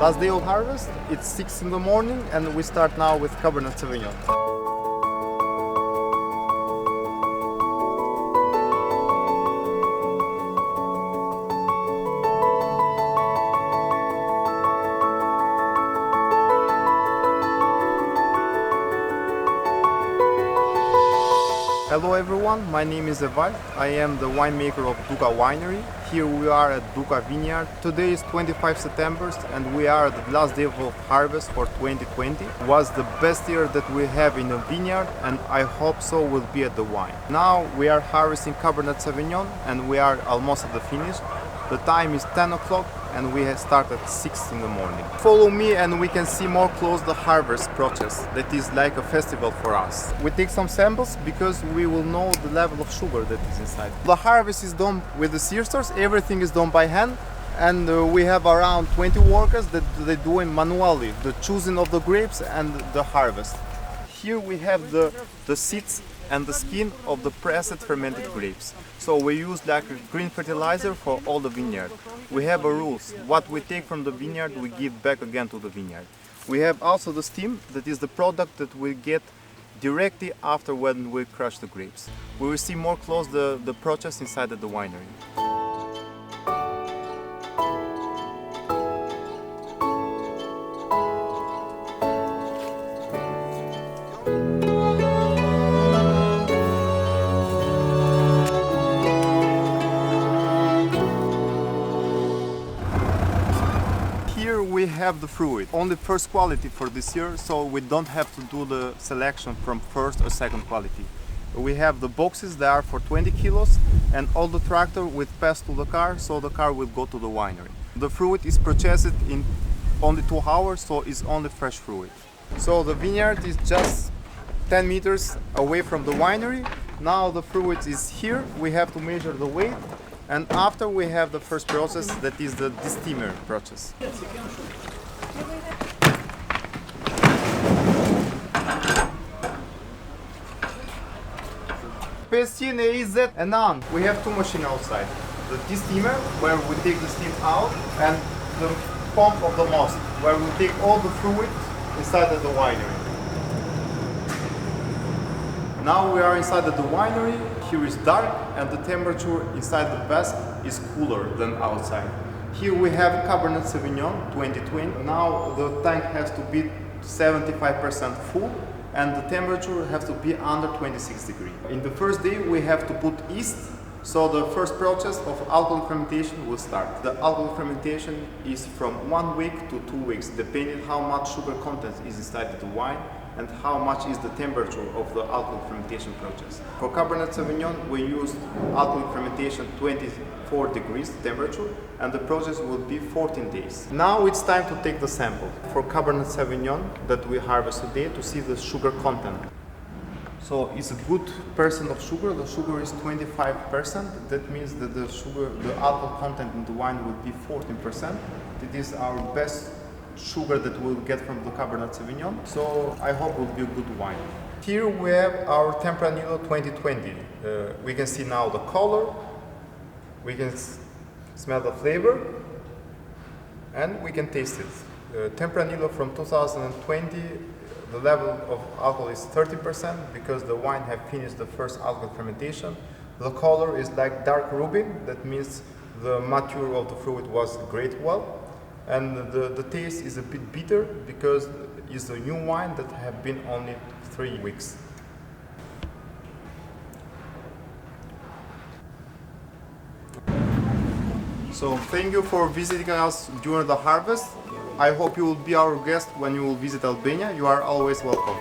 Last day of harvest, it's 6 in the morning and we start now with Cabernet Sauvignon. Hello everyone, my name is Evalt. I am the winemaker of Duka Winery. Here we are at Duka Vinyard. Today is 25 September and we are at the last day of harvest for 2020. It was the best year that we have in the vineyard and I hope so will be at the wine. Now we are harvesting Cabernet Sauvignon and we are almost at the finish. The time is 10 o'clock and we start at 6 in the morning. Follow me and we can see more close the harvest process. That is like a festival for us. We take some samples because we will know the level of sugar that is inside. The harvest is done with the searsters. Everything is done by hand. And we have around 20 workers that they do it manually, the choosing of the grapes and the harvest. Here we have the seeds and the skin of the pressed fermented grapes. So we use like a green fertilizer for all the vineyard. We have a rules. What we take from the vineyard, we give back again to the vineyard. We have also the steam, that is the product that we get directly after when we crush the grapes. We will see more close the process inside of the winery. Here we have the fruit, only first quality for this year, so we don't have to do the selection from first or second quality. We have the boxes that are for 20 kilos and all the tractor will pass to the car, so the car will go to the winery. The fruit is processed in only 2 hours, so it's only fresh fruit. So the vineyard is just 10 meters away from the winery. Now the fruit is here, we have to measure the weight. And after we have the first process, that is the steamer process. And on, we have 2 machines outside. The steamer, where we take the steam out, and the pump of the most, where we take all the fluid inside of the winery. Now we are inside of the winery. Here is dark and the temperature inside the cask is cooler than outside. Here we have Cabernet Sauvignon 2020. Now the tank has to be 75% full and the temperature has to be under 26 degrees. In the first day we have to put yeast, so the first process of alcohol fermentation will start. The alcohol fermentation is from 1 week to 2 weeks, depending how much sugar content is inside the wine and how much is the temperature of the alcohol fermentation process. For Cabernet Sauvignon, we used alcohol fermentation 24 degrees temperature and the process will be 14 days. Now it's time to take the sample for Cabernet Sauvignon that we harvest today to see the sugar content. So it's a good percent of sugar. The sugar is 25%. That means that the alcohol content in the wine will be 14%. It is our best sugar that we'll get from the Cabernet Sauvignon, so I hope it will be a good wine. Here we have our Tempranillo 2020. We can see now the color, we can smell the flavor, and we can taste it. Tempranillo from 2020, the level of alcohol is 30% because the wine have finished the first alcohol fermentation. The color is like dark ruby, that means the mature of the fruit was great well. And the taste is a bit bitter because it's a new wine that have been only 3 weeks. So thank you for visiting us during the harvest. I hope you will be our guest when you will visit Albania. You are always welcome.